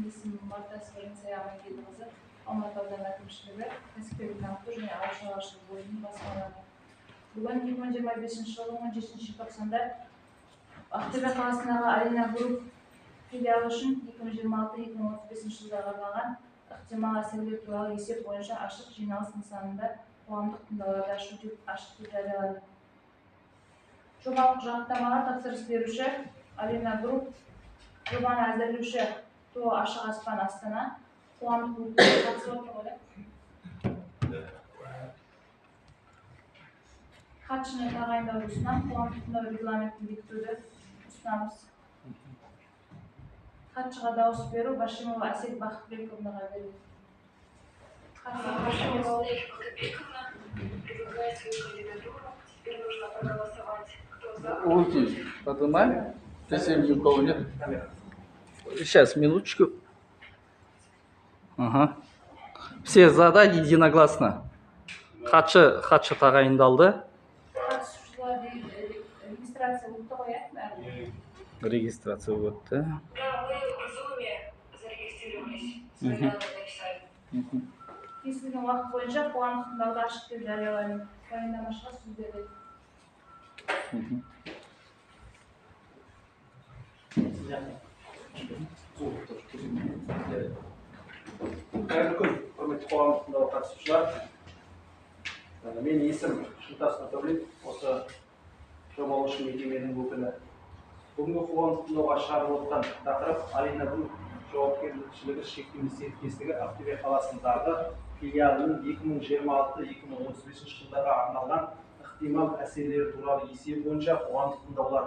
есімім Мартас Валенция Амангелдіқызы, Алматы ауданы әкімшілігі, кәсіпкерлік дамыту және ауыл шаруашылығы бөлімінің басқармасы. Бүгін 2025 жылдың 17 желтоқсанда Ақтөбе қаласындағы Алина Групп филиалы үшін 2026-2035 жылдарға арналған ықтимал әсерлер туралы есеп бойынша ашық жиналыс нысанында қоғамдық тыңдауларды ашу деп жариялады. Жобалық құжаттамаға тапсырыс беруші Алина Групп, жобаны әзірлеуші ТО Ашық Аспан Астана, қоғамдық клубтар қатысып отыр ғой. Хатшыны тағайындауды ұсынамыз, қоғамдық тыңдау регламентін бекітуді ұсынамыз. Хатшыға дауыс беру Башимова Әсет Бақытбековнаға беріледі. Предлагаю свою кандидатуру. Теперь нужно проголосовать. Кто за? Улти, поднимай. Если никого нет. Сейчас, минуточку. Ага. Все за, да, единогласно. Хатшы тағайындалды. Қатысушылар регистрация өтті ғой, Регистрация өтті. Да, мы в Zoom зарегистрировались. Свои данные написали. Кесілген уақыт бойынша қоғамдық тыңдауды ашық деп жариялаймын. Баяндамашыға сөз береді. Қайырлы күн, құрметті қоғамдық тыңдауға қатысушылар. Мен есім Шынтас Нұртәулет, осы жобалаушы мекеменің өкілі. Бүгінгі қоғамдық тыңдауға шақырылып отқан тақырып Алина Групп жауапкершілігі шектеулі серіктестігі Ақтөбе қаласындағы филиалының 2026-2035 жылдарға арналған ықтимал әсерлері туралы есеп бойынша қоғамдық тыңдаулар.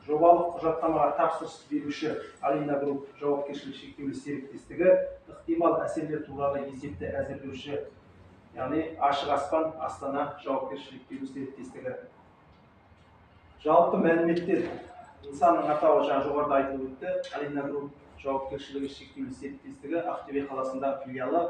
Жобалық құжаттамаға тапсырыс беруші Алина Групп жауапкершілігі шектеулі серіктестігі ықтимал әсерлер туралы есепті әзірлеуші, яғни Ашық Аспан Астана жауапкершілігі шектеулі серіктестігі. Жалпы мәліметтер нысанның атауы жоғарыда айтылып өтті. Алина Групп жауапкершілігі шектеулі серіктестігі Ақтөбе қаласындағы филиалы.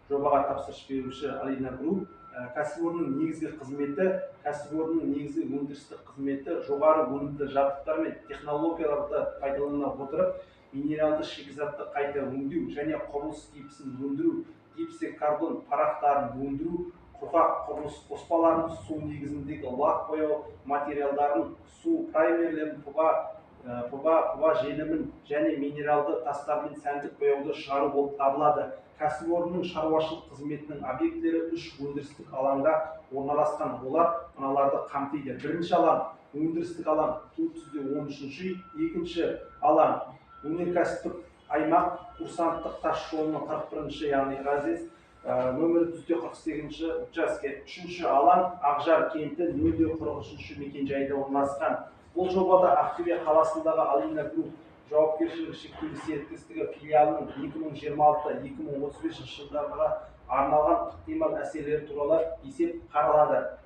Жобаға тапсырыс беруші Алина Групп. Кәсіпорынның негізгі қызметі, кәсіпорынның негізгі өндірістік қызметі жоғары өнімді жабдықтар мен технологияларды пайдалана отырып, минералды шикізатты қайта өңдеу және құрылыс гипсін өндіру, гипсі карбон парақтарын өндіру, құрғақ құрылыс қоспаларын, су негізіндегі лак бояу материалдарын, су праймерлерін, пұба желімін және минералды тастар мен сәндік бояуды шығару болып табылады. Кәсіпорынның шаруашылық қызметінің объектілері 3 өндірістік алаңда орналасқан. Олар мыналарды қамтиды. Бірінші алаң өндірістік алаң 413 үй, екінші алаң өнеркәсіптік аймақ курсанттық тас жолының 41-ші, яғни разъезд, нөмірі 48-ші учаске. Үшінші алаң Ақжар кенті 043-ші мекенжайда орналасқан. Бұл жобада Ақтөбе қаласындағы Алина Групп жауапкершілігі шектеулі серіктестігі филиалының 2026-2035 жылдарға арналған ықтимал әсерлері туралы есеп қаралады.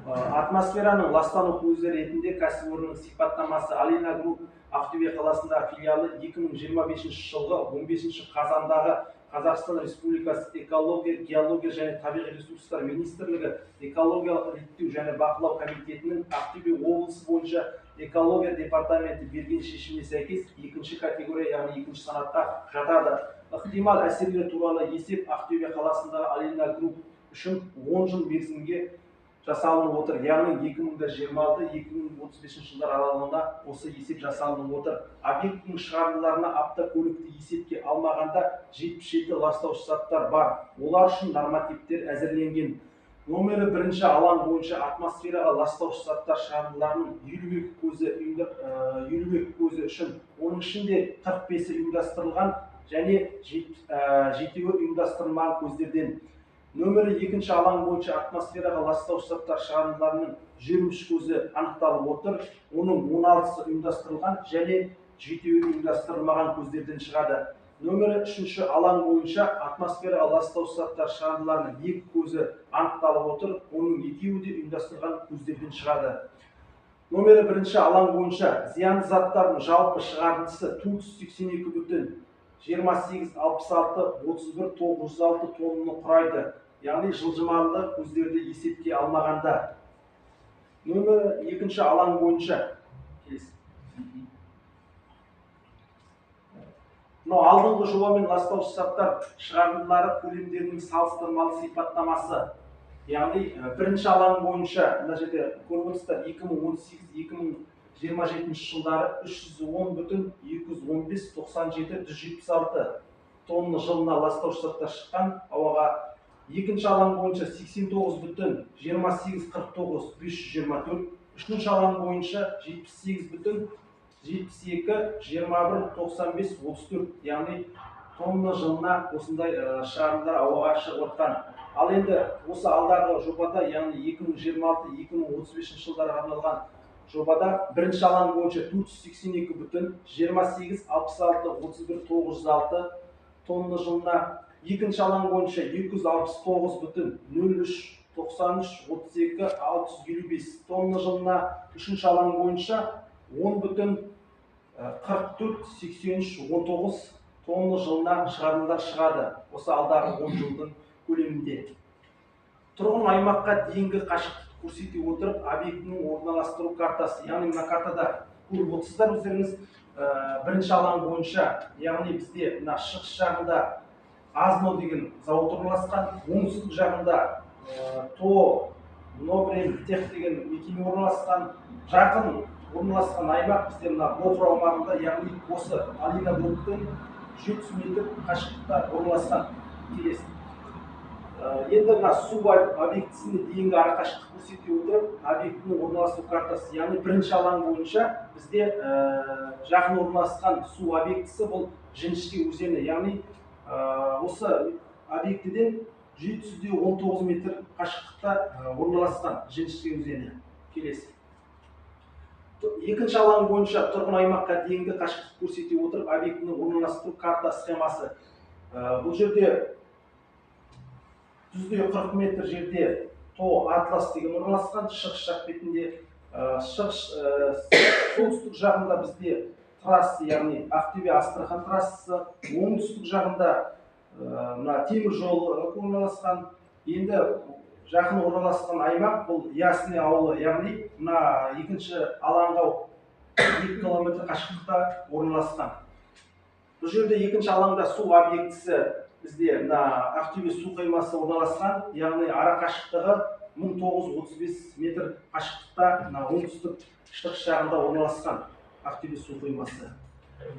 Атмосфераның ластану көзі ретінде кәсіпорынның сипаттамасы Алина Групп Ақтөбе қаласындағы филиалы 2025 жылғы 15 қазандағы Қазақстан Республикасы экология, геология және табиғи ресурстар министрлігі экологиялық реттеу және бақылау комитетінің Ақтөбе облысы бойынша экология департаменті берген шешіміне сәйкес екінші категория, яғни екінші санатқа жатады. Ықтимал әсерлер туралы есеп Ақтөбе қаласындағы Алина Групп үшін 10 жыл мерзімге жасалынып отыр. Яғни 2026-2035 жылдар аралығында осы есеп жасалынып отыр. Объекттің шығарындыларына автокөлікті есепке алмағанда 77 ластаушы заттар бар. Олар үшін нормативтер әзірленген. Номері бірінші алаң бойынша атмосфераға ластаушы заттар шығарындыларының 52 көзі үшін, оның ішінде 45-і ұйымдастырылған және 7-і ұйымдастырылмаған көздерден. Нөмірі екінші алаң бойынша атмосфераға ластаушы заттар шығарындыларының 23 көзі анықталып отыр. Оның 16-сы ұйымдастырылған және 7-і ұйымдастырылмаған көздерден шығады. Нөмірі үшінші алаң бойынша атмосфераға ластаушы заттар шығарындыларының 2 көзі анықталып отыр. Оның 2-і де ұйымдастырылған көздерден шығады. Нөмірі бірінші алаң бойынша зиянды заттардың жалпы шығарындысы 482,28,66,31,906 тоннаны құрайды. Яғни жылжымалы көздерді есепке алмағанда. Нөмірі екінші алаң бойынша Мынау алдыңғы жобамен ластаушы заттар шығарындылары көлемдерінің салыстырмалы сипаттамасы. Яғни бірінші алаң бойынша мына жерде көріп отырсыздар 2018-2027 жылдары 310,215,97,176 тонна жылына ластаушы заттар шыққан. Ауаға екінші алаң бойынша 89,28,49,524, үшінші алаң бойынша 78,72,21,95,34, яғни тонна жылына осындай шығарындылар ауаға шығып отқан. Ал енді осы алдағы жобада, яғни 2026-2035 жылдарға арналған жобада бірінші алаң бойынша 482,28,66,31,906 тонна жылына, екінші алаң бойынша 269,03,93,32,655 тонна жылына, үшінші алаң бойынша 10,44,83,19 тонна жылына шығарындылар шығады осы алдағы 10 жылдың көлемінде. Тұрғын аймаққа дейінгі қашықтықты көрсете отырып, объектінің орналастыру картасы, яғни мына картада көріп отырсыздар өздеріңіз, бірінші алаң бойынша, яғни бізде мына шығыс жағында Азно деген зауыт орналасқан, оңтүстік жағында ТО Новремтех деген мекеме орналасқан, жақын орналасқан аймақ бізде мына Бохра аумағында, яғни осы Алина Груптың 700 метр қашықтықта орналасқан. Келесі. Енді мына су объектісіне дейінгі арақашықтық көрсете отырып, объектінің орналасу картасы, яғни бірінші алаң бойынша бізде жақын орналасқан су объектісі бұл Жіңішке өзені, яғни осы объектіден 719 метр қашықтықта орналасқан Жіңішке өзені. Келесі. Екінші алаң бойынша тұрғын аймаққа дейінгі қашықтық көрсете отырып, объектінің орналастыру карта схемасы. Бұл жерде 140 метр жерде ТО Атлас деген орналасқан, шығыс жақ бетінде, солтүстік жағында бізде трасса, яғни Ақтөбе Астрахан трассасы, оңтүстік жағында темір жол орналасқан. Енді жақын орналасқан аймақ бұл Ясный ауылы, яғни мына екінші алаңға 2 километр қашықтықта орналасқан. Бұл жерде екінші алаңда су объектісі бізде Ақтөбе су қоймасы орналасқан, яғни ара қашықтығы 1935 метр қашықтықта оңтүстік шығыс жағында орналасқан Ақтөбе су қоймасы.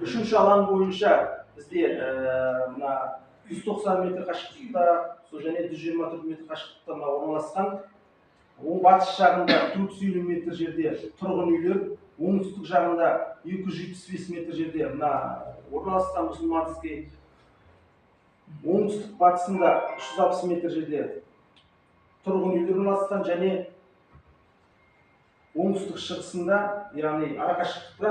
Үшінші алаң бойынша бізде 190 метр қашықтықта, және 124 метр қашықтықта орналасқан. Оң батыс жағында 450 метр жерде тұрғын үйлер, оңтүстік жағында 275 метр жерде орналасқан Мұсылманский. Оңтүстік батысында 360 метр жерде тұрғын үйлер орналасқан, және оңтүстік шығысында, яғни арақашықтықта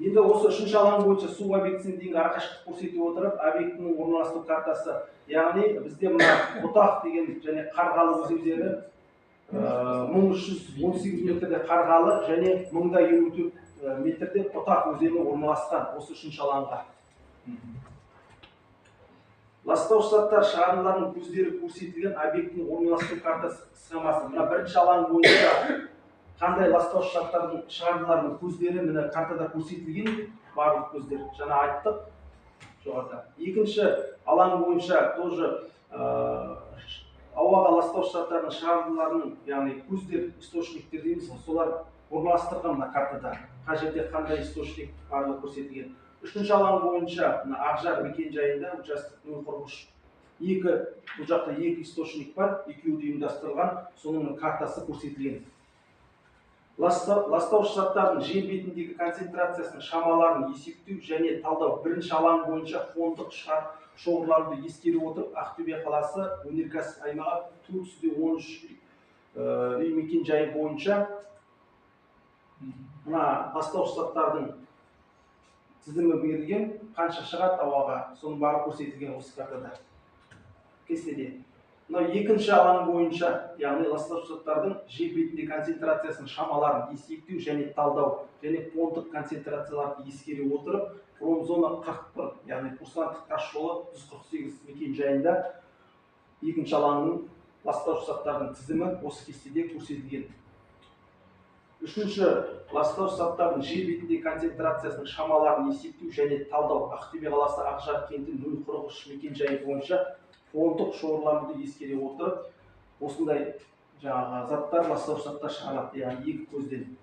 енді осы үшінші алаң бойынша су объектісіне дейінгі арақашықтық көрсете отырып, объектінің орналастыру картасы, яғни бізде мына Бұтақ деген және Қарғалы өзендері 1318 метрде Қарғалы және 1054 метрде Бұтақ өзені орналасқан осы үшінші алаңға. Ластаушы заттар шығарындыларының көздері көрсетілген объектінің орналастыру картасы схемасы. Мына бірінші алаң бойынша қандай ластаушы заттардың шығарындыларының көздері мына картада көрсетілген, барлық көздер жаңа айттық жоғарыда. Екінші алаң бойынша тоже ауаға ластаушы заттардың шығарындыларының, яғни көздер, источниктер дейміз, солар орналастырған мына картада. Қай жерде қандай источник барлығы көрсетілген. Үшінші алаң бойынша Ақжар мекенжайында участок 043 бұл жақта 2 источник бар, екеуі де ұйымдастырылған, соның картасы көрсетілген. Ластаушы заттардың жер бетіндегі концентрациясының шамаларын есептеу және талдау. Бірінші алаң бойынша фондық шоғырларды ескере отырып, Ақтөбе қаласы өнеркәсіп аймағы 413 үй мекенжайы бойынша ластаушы заттардың тізімі берілген, қанша шығады ауаға, соның бары көрсетілген осы картада. Кестеде. Екінші алаң бойынша, яғни ластаушы заттардың жер бетінде концентрациясының шамаларын есептеу және талдау, және фондық концентрацияларды ескере отырып, промзона 41, яғни курсанттық тас жолы 148 мекенжайында екінші алаңның ластаушы заттардың тізімі осы кестеде көрсетілген. Үшінші, ластауыш заттардың жер бетіндегі концентрациясының шамаларын есептеу және талдау. Ақтөбе қаласы Ақжар кенті 043 мекенжайы бойынша фондық шоғырлануды ескере отырып, осындай жаңағы заттар, ластауыш заттар шығарылады, яғни екі көзден.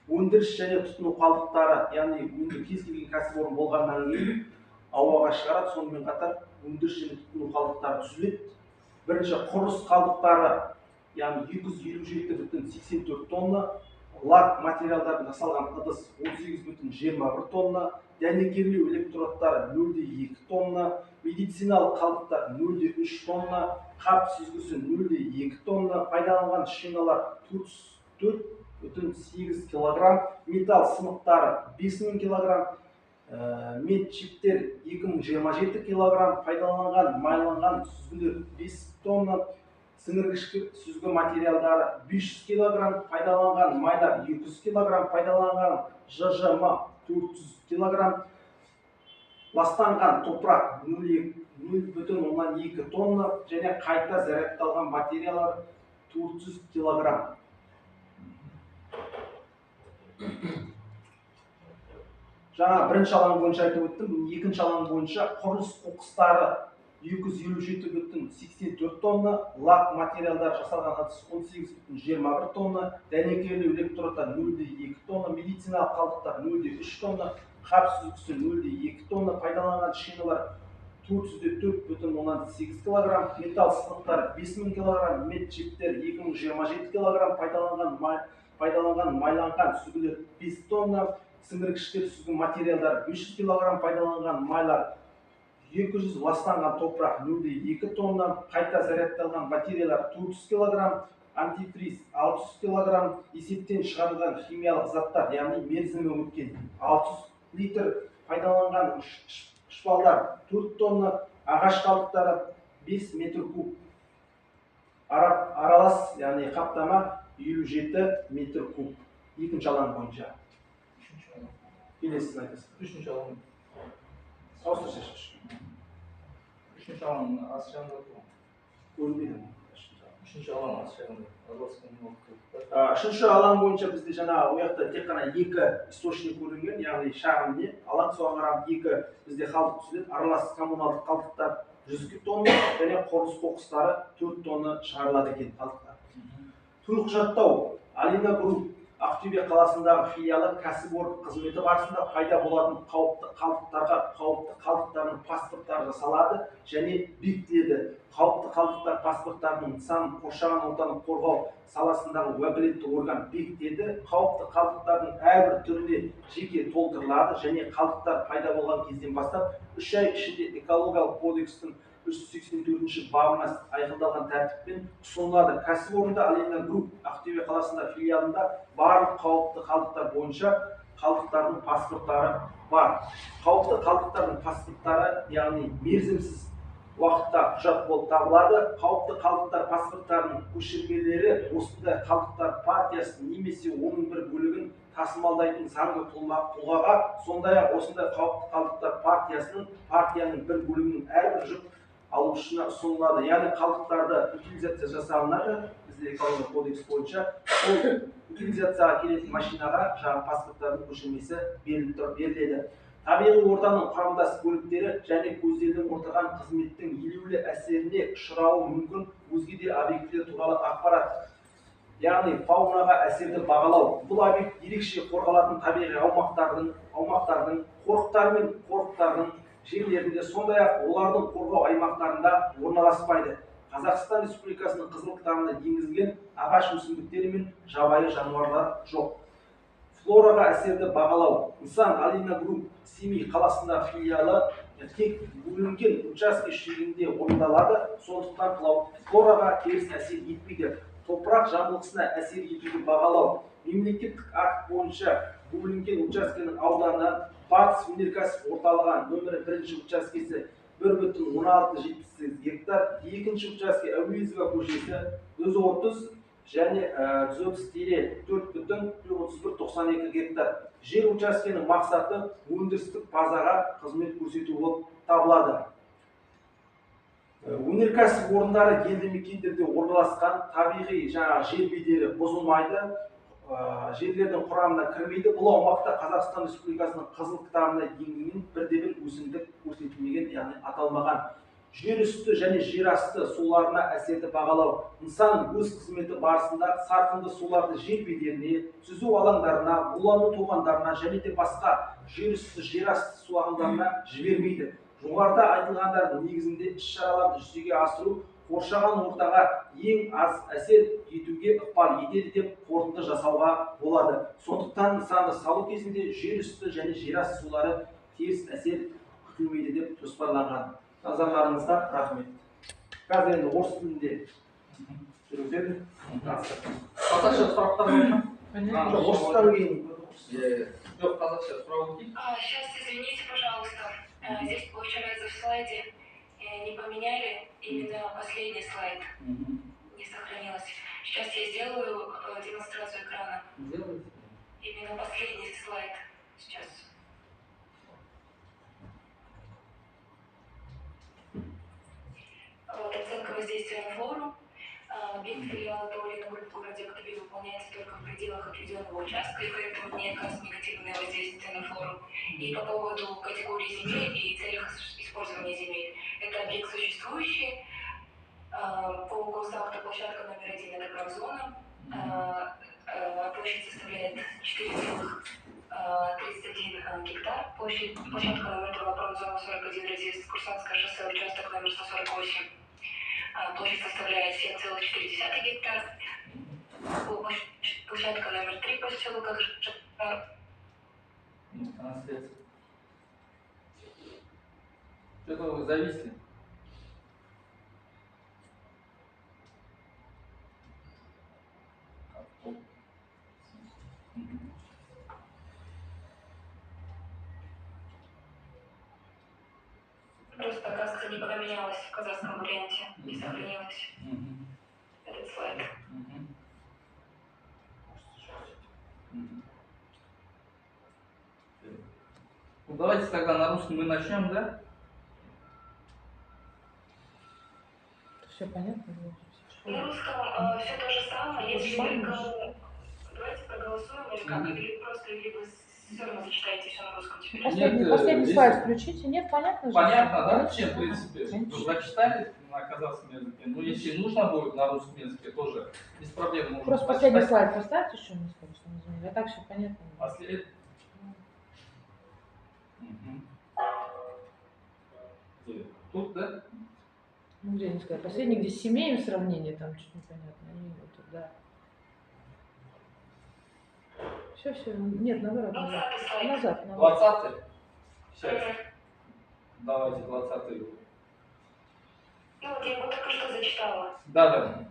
Өндіріс және тұтыну қалдықтары, яғни кез келген кәсіпорын болғаннан кейін ауаға шығарады, сонымен қатар өндіріс және тұтыну қалдықтары түзіледі. Бірінші, құрылыс қалдықтары, яғни 257,84 тонна, лак материалдардан жасалған ыдыс 18,21 тонна, дәнекерлеу электродтары 0,2 тонна, медициналық қалдықтар 0,3 тонна, қап сүзгісі 0,2 тонна, пайдаланған шиналар 34,8 килограмм, металл сынықтары 5000 килограмм, мед чиптер 2027 килограмм, пайдаланған майланған сүзгілер 5 тонна, сіңіргішкі сүзгі материалдары 500 килограмм, пайдаланған майлар 200 килограмм, пайдаланған ЖЖМ 400 килограмм, ластанған топырақ 0,2 тонна және қайта зарядталған батареялар 400 килограмм. Жаңа бірінші алаң бойынша айтып өттім, екінші алаң бойынша құрылыс қоқыстары 257,84 тонна, лак материалдар жасалған ыдыс 18,21 тонна, дәнекерлеу электродтар 0,2 тонна, медициналық қалдықтар 0,3 тонна, қап сүзгісі 0,2 тонна, пайдаланған шиналар 404,8 килограмм, металл сынықтары 5000 килограмм, мед чиптер 2027 килограмм, пайдаланған майланған сүзгілер 5 тонна, сіңіргіштер сүзгі материалдар 500 килограмм, пайдаланған майлар 200, ластанған топырақ 0,2 тонна, қайта зарядталған батареялар 400 килограмм, антифриз 600 килограмм, есептен шығарылған химиялық заттар, яғни мерзімі өткен 600 литр, пайдаланған шпалдар 4 тонна, ағаш қалдықтары 5 метр куб, аралас, яғни қаптама 57 метр куб. Екінші алаң бойынша. Келесін айтасыз. Үшінші алаң. Ауыстыр шешіп. Үшінші алаң аз жағында тұр. Көрмедім. Үшінші алаң аз жағында. Үшінші алаң бойынша бізде жаңа ояқта тек қана екі источник көрінген, яғни шағын не, алаң соған қарап екі бізде қалдық түсіледі, аралас коммуналдық қалдықтар 100 тонна және құрылыс қоқыстары 4 тонна шығарылады екен қалдықтар. Төлқұжаттау, Алина Групп Ақтөбе қаласындағы филиалы кәсіпорын қызметі барысында пайда болатын қауіпті қалдықтардың паспорттары жасалады және бекітіледі. Қауіпті қалдықтар паспорттарының нысанын қоршаған ортаны қорғау саласындағы уәкілетті орган бекітеді. Қауіпті қалдықтардың әрбір түріне жеке толтырылады және қалдықтар пайда болған кезден бастап 3 ай ішінде экологиялық кодекстің 384 бабына айқындалған тәртіппен ұсынылады. Кәсіпорында Алина Групп Ақтөбе қаласында филиалында барлық қауіпті қалдықтар бойынша қалдықтардың паспорттары бар. Қауіпті қалдықтардың паспорттары, яғни мерзімсіз уақытта құжат болып табылады. Қауіпті қалдықтар паспорттарының көшірмелері осындай қалдықтар партиясын немесе оның бір бөлігін тасымалдайтын заңды тұлғаға, сондай-ақ осындай қауіпті қалдықтар партияның бір бөлігінің әрбір жүк алушысына ұсынылады. Яғни қалдықтарды утилизация жасалынады. Бізде экологиялық кодекс бойынша ол утилизацияға келетін машинаға жаңа паспорттардың көшірмесі беріледі. Табиғи ортаның құрамдас бөліктері және көзделіп отырған қызметтің елеулі әсеріне ұшырауы мүмкін өзге де объектілер туралы ақпарат, яғни фаунаға әсерді бағалау. Бұл объект ерекше қорғалатын табиғи аумақтардың, қорықтар мен қорықтардың жерлерінде, сондай-ақ олардың қорғау аймақтарында орналаспайды. Қазақстан Республикасының қызыл кітабына енгізілген ағаш өсімдіктері мен жабайы жануарлар жоқ. Флораға әсерді бағалау. Нысан Алина Групп Семей қаласында филиалы тек бөлінген учаске шегінде орындалады, сондықтан флораға теріс әсер етпейді. Топырақ жамылғысына әсер етуді бағалау. Мемлекеттік акт бойынша бөлінген учаскенің ауданы Батыс өнеркәсіп орталығы нөмірі 1 учаскесі 1,1678 гектар, екінші учаске Әуезова көшесі 130 және 130-4,3192 гектар. Жер учаскенің мақсаты өндірістік базаға қызмет көрсету болып табылады. Өнеркәсіп орындары елді мекендерде орналасқан, табиғи жер бедері бұзылмайды, жерлердің құрамына кірмейді. Бұл аумақта Қазақстан Республикасының қызыл кітабына енгенмен бірде-бір өсімдік көрсетілмеген, яғни аталмаған. Жер үсті және жер асты суларына әсерді бағалау. Нысан өз қызметі барысында сарқынды суларды жер бедеріне, сүзу алаңдарына, булану тоғандарына және де басқа жер үсті, жер асты су ағындарына жібермейді. Жоғарыда айтылғандардың негізінде іс-шараларды жүзеге асыру қоршаған ортаға ең аз әсер етуге ықпал етеді деп қорытынды жасауға болады. Сондықтан нысанды салу кезінде жер үсті және жер асты сулары теріс әсер күтілмейді деп жоспарланған. Назарларыңызға рахмет. Қазір енді орыс тілінде жүргізеді. Қазақша сұрақтар бар ма? Орыстан кейін Жоқ, қазақша сұрау өтейік. Сейчас, извините, пожалуйста. Здесь, получается, в слайде не поменяли именно последний слайд. Не сохранилось. Сейчас я сделаю демонстрацию экрана. Делайте. Именно последний слайд. Сейчас. Вот оценка воздействия на флору. Объект филиала того или иного группы в городе Актубе выполняется только в пределах отведенного участка, и поэтому не оказывает негативное воздействие на флору. И по поводу категории земель и целях использования земель. Это объект существующий. По госакту площадка номер 1 это промзона. Площадь составляет 4,31 гектар. Площадка номер 2 промзона 41 разъезд Курсантское шоссе, участок номер 148. Площадь составляет 7,4 гектар. Площадка номер 3 поселок Акжар. Трансляция. Что-то вы зависли. Просто, оказывается, не поменялось в казахском варианте. Не сохранилось этот слайд. Ну, давайте тогда на русском мы начнем, да? Все понятно? На русском все то же самое. Если кому... Давайте проголосуем, или как? Или просто либо все равно зачитаете все на русском теперь. Последний Нет, слайд здесь- включите. Нет, понятно же? Понятно, да? Конечно. Чем, в принципе? Конечно. Вы зачитали на казахском языке. Ну, если нужно будет на русском языке, тоже без проблем можно Просто прочитать. последний слайд поставьте еще мне, скажите, а так все понятно. Тут, да? Ну, где не сказать. Последний, где с семейным сравнение, там что-то непонятно. Они вот тут, да. Все. Нет, наоборот, назад. 20-й слайд. Назад. 20-й? Сейчас. Давайте 20-й. Ну вот я его только что зачитала. Да.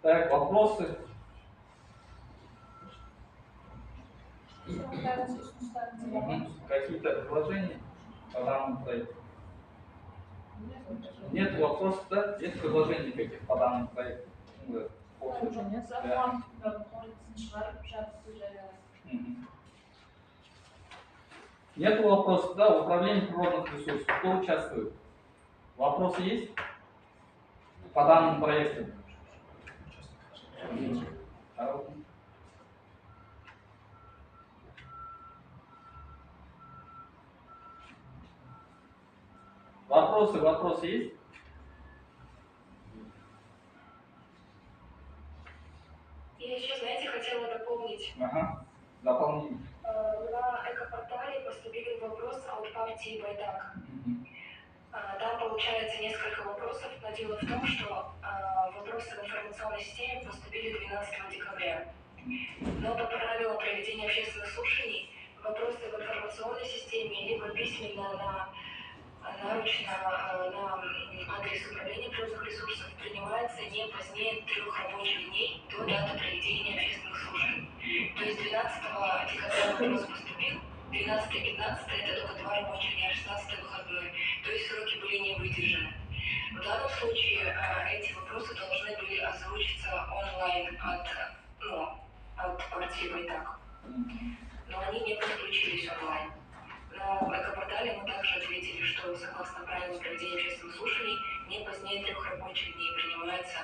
Так, вопросы? Какие-то предложения по данному проекту? Нет вопросов, да? Нет предложений никаких по данному проекту? Ну, да. Уже нет. Закон қорытындысын шығарып жатысы жариялайды. Нет вопросов, да? В управлении природных ресурсов кто участвует? Вопросы есть по данному проекту? Вопросы есть? Я еще, знаете, хотела дополнить. Ага. Дополнение. На экопортале поступил вопрос от партии «Байдак». Там получается несколько вопросов, но дело в том, что вопросы в информационной системе поступили 12 декабря. Но по правилам проведения общественных слушаний вопросы в информационной системе либо письменно наручно на адрес управления природных ресурсов принимается не позднее 3 рабочих дней до даты проведения общественных слушаний. То есть 12 декабря вопрос поступил, 12 и 15 это только 2 рабочих дня, 16 выходной. То есть сроки были не выдержаны. В данном случае эти вопросы должны были озвучиться онлайн от партии «Байдак». Но они не подключились онлайн. На экопортале мы также ответили, что согласно правилам проведения общественных слушаний не позднее 3 рабочих дней принимается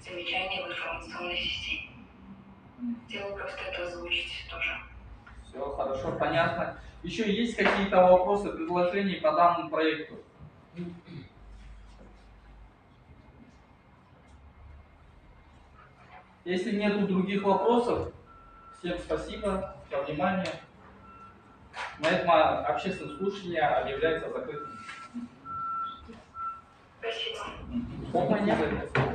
замечание в информационной информационной системе. Дело просто это озвучить тоже. Все хорошо, понятно. Еще есть какие-то вопросы, предложения по данному проекту? Если нет других вопросов, всем спасибо за внимание. На этом общественное слушание объявляется закрытым. Спасибо. Спокойно.